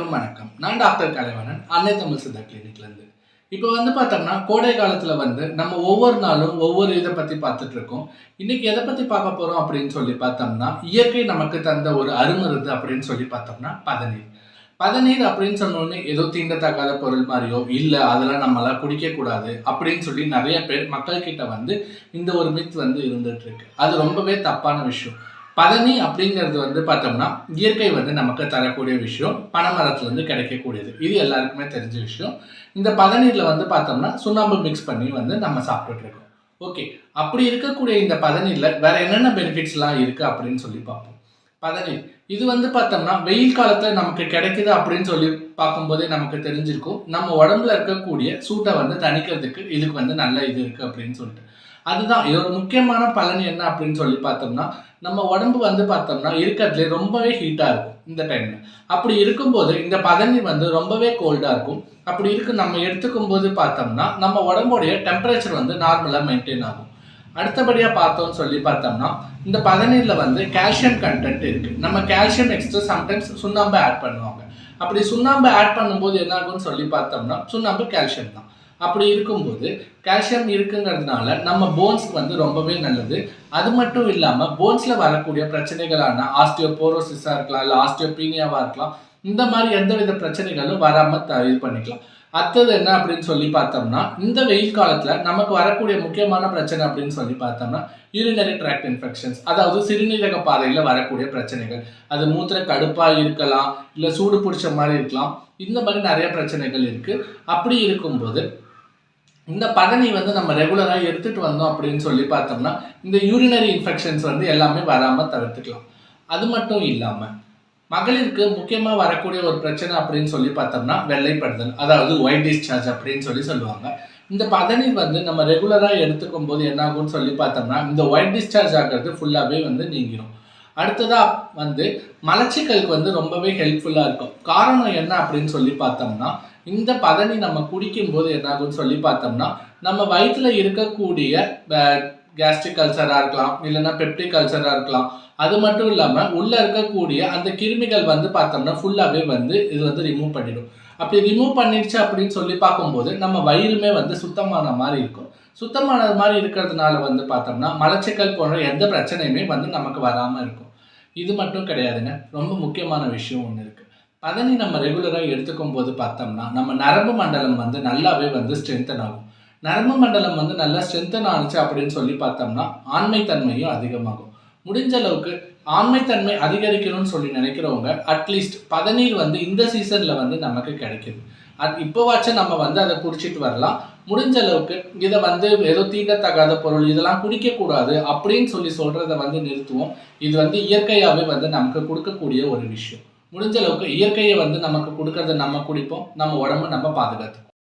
அனைவருக்கும் வணக்கம். நான் டாக்டர் கலைவணன், அன்னை தமிழ் சித்தா கிளினிக்லேருந்து. இப்போ பார்த்தோம்னா கோடை காலத்தில் நம்ம ஒவ்வொரு நாளும் ஒவ்வொரு இதை பற்றி பார்த்துட்டு இருக்கோம். இன்னைக்கு எதை பற்றி பார்க்க போகிறோம் அப்படின்னு சொல்லி பார்த்தோம்னா, இயற்கை நமக்கு தந்த ஒரு அருமருந்து அப்படின்னு சொல்லி பார்த்தோம்னா பதநீர். பதநீர் அப்படின்னு சொன்னோடனே ஏதோ தீண்டத்தகாத பொருள் மாதிரியோ இல்லை அதெல்லாம் நம்மளால் குடிக்கக்கூடாது அப்படின்னு சொல்லி நிறைய பேர் மக்கள்கிட்ட இந்த ஒரு மித் இருந்துட்டு இருக்கு. அது ரொம்பவே தப்பான விஷயம். பதனி அப்படிங்கிறது பார்த்தோம்னா இயற்கை நமக்கு தரக்கூடிய விஷயம், பனைமரத்துலேருந்து கிடைக்கக்கூடியது. இது எல்லாருக்குமே தெரிஞ்ச விஷயம். இந்த பதநீரில் பார்த்தோம்னா சுண்ணாம்பு மிக்ஸ் பண்ணி நம்ம சாப்பிட்டுட்டு இருக்கோம். ஓகே, அப்படி இருக்கக்கூடிய இந்த பதநீரில் வேற என்னென்ன பெனிஃபிட்ஸ்லாம் இருக்குது அப்படின்னு சொல்லி பார்ப்போம். பதநீர் இது பார்த்தோம்னா வெயில் காலத்தில் நமக்கு கிடைக்குது அப்படின்னு சொல்லி பார்க்கும்போதே நமக்கு தெரிஞ்சிருக்கும், நம்ம உடம்புல இருக்கக்கூடிய சூட்டை தணிக்கிறதுக்கு இதுக்கு நல்ல இது இருக்குது அப்படின்னு சொல்லிட்டு. அதுதான் இதோட முக்கியமான பலன் என்ன அப்படின்னு சொல்லி பார்த்தோம்னா, நம்ம உடம்பு பார்த்தோம்னா இருக்கிறதுலே ரொம்பவே ஹீட்டாக இருக்கும் இந்த டைமில். அப்படி இருக்கும்போது இந்த பதநீர் ரொம்பவே கோல்டாக இருக்கும். அப்படி நம்ம எடுத்துக்கும் போது பார்த்தோம்னா நம்ம உடம்புடைய டெம்பரேச்சர் நார்மலாக மெயின்டைன் ஆகும். அடுத்தபடியாக பார்த்தோம்னு சொல்லி பார்த்தோம்னா இந்த பதநீரில் கால்சியம் கண்டென்ட் இருக்குது. நம்ம கால்சியம் எக்ஸ்ட்ரா சம்டைம்ஸ் சுண்ணாம்பு ஆட் பண்ணுவாங்க. அப்படி சுண்ணாம்பு ஆட் பண்ணும்போது என்ன ஆகும்னு சொல்லி பார்த்தோம்னா சுண்ணாம்பு கால்சியம் தான். அப்படி இருக்கும்போது கால்சியம் இருக்குங்கிறதுனால நம்ம போன்ஸ்க்கு ரொம்பவே நல்லது. அது மட்டும் இல்லாமல் போன்ஸில் வரக்கூடிய பிரச்சனைகளான ஆஸ்டியோபோரோசிஸாக இருக்கலாம், இல்லை ஆஸ்டியோபீனியாவாக இருக்கலாம், இந்த மாதிரி எந்தவித பிரச்சனைகளும் வராமல் இது பண்ணிக்கலாம். அடுத்தது என்ன அப்படின்னு சொல்லி பார்த்தோம்னா, இந்த வெயில் காலத்தில் நமக்கு வரக்கூடிய முக்கியமான பிரச்சனை அப்படின்னு சொல்லி பார்த்தோம்னா யூரினரி ட்ராக்ட் இன்ஃபெக்ஷன்ஸ், அதாவது சிறுநீரக பாதையில் வரக்கூடிய பிரச்சனைகள். அது மூத்திர கடுப்பாக இருக்கலாம், இல்லை சூடு பிடிச்ச மாதிரி இருக்கலாம். இந்த மாதிரி நிறைய பிரச்சனைகள் இருக்குது. அப்படி இருக்கும்போது இந்த பதனி நம்ம ரெகுலராக எடுத்துகிட்டு வந்தோம் அப்படின்னு சொல்லி பார்த்தோம்னா இந்த யூரினரி இன்ஃபெக்ஷன்ஸ் எல்லாமே வராமல் தவிர்த்துக்கலாம். அது மட்டும் இல்லாமல் மகளிருக்கு முக்கியமாக வரக்கூடிய ஒரு பிரச்சனை அப்படின்னு சொல்லி பார்த்தோம்னா வெள்ளைப்படுதல், அதாவது ஒயிட் டிஸ்சார்ஜ் அப்படின்னு சொல்லுவாங்க. இந்த பதநீர் நம்ம ரெகுலராக எடுத்துக்கும் போது என்ன ஆகும்னு சொல்லி பார்த்தோம்னா இந்த ஒயிட் டிஸ்சார்ஜ் ஆகிறது ஃபுல்லாகவே நீங்கிடும். அடுத்ததாக மலச்சிக்கலுக்கு ரொம்பவே ஹெல்ப்ஃபுல்லாக இருக்கும். காரணம் என்ன அப்படின்னு சொல்லி பார்த்தோம்னா இந்த பதனி நம்ம குடிக்கும்போது என்ன ஆகும்னு சொல்லி பார்த்தோம்னா நம்ம வயிற்றுல இருக்கக்கூடிய கேஸ்ட்ரிக் அல்சராக இருக்கலாம், இல்லைன்னா பெப்டிக் அல்சராக இருக்கலாம். அது மட்டும் இல்லாமல் உள்ளே இருக்கக்கூடிய அந்த கிருமிகள் பார்த்தோம்னா ஃபுல்லாகவே இது ரிமூவ் பண்ணிடும். அப்படி ரிமூவ் பண்ணிடுச்சு அப்படின்னு சொல்லி பார்க்கும்போது நம்ம வயிறுமே சுத்தமான மாதிரி இருக்கும். சுத்தமானது மாதிரி இருக்கிறதுனால பார்த்தோம்னா மலச்சிக்கல் போன்ற எந்த பிரச்சனையுமே நமக்கு வராமல் இருக்கும். இது மட்டும் கிடையாதுங்க, ரொம்ப முக்கியமான விஷயம் ஒன்று இருக்குது. பதனி நம்ம ரெகுலராக எடுத்துக்கும் போது பார்த்தோம்னா நம்ம நரம்பு மண்டலம் நல்லாவே ஸ்ட்ரென்தன் ஆகும். நரம்பு மண்டலம் நல்லா ஸ்ட்ரென்தன் ஆனிச்சு அப்படின்னு சொல்லி பார்த்தோம்னா ஆண்மைத்தன்மையும் அதிகமாகும். முடிஞ்ச அளவுக்கு ஆண்மைத்தன்மை அதிகரிக்கணும்னு சொல்லி நினைக்கிறவங்க அட்லீஸ்ட் பதநீர் இந்த சீசனில் நமக்கு கிடைக்குது. இப்போவாச்சும் நம்ம அதை குடிச்சிட்டு வரலாம். முடிஞ்ச அளவுக்கு இதை ஏதோ தீண்டத்தகாத பொருள் இதெல்லாம் குடிக்கக்கூடாது அப்படின்னு சொல்கிறத நிறுத்துவோம். இது இயற்கையாகவே நமக்கு கொடுக்கக்கூடிய ஒரு விஷயம். முடிஞ்ச அளவுக்கு இயற்கையை நமக்கு கொடுக்கறத நம்ம குடிப்போம், நம்ம உடம்பு நம்ம பாதுகாத்துப்போம்.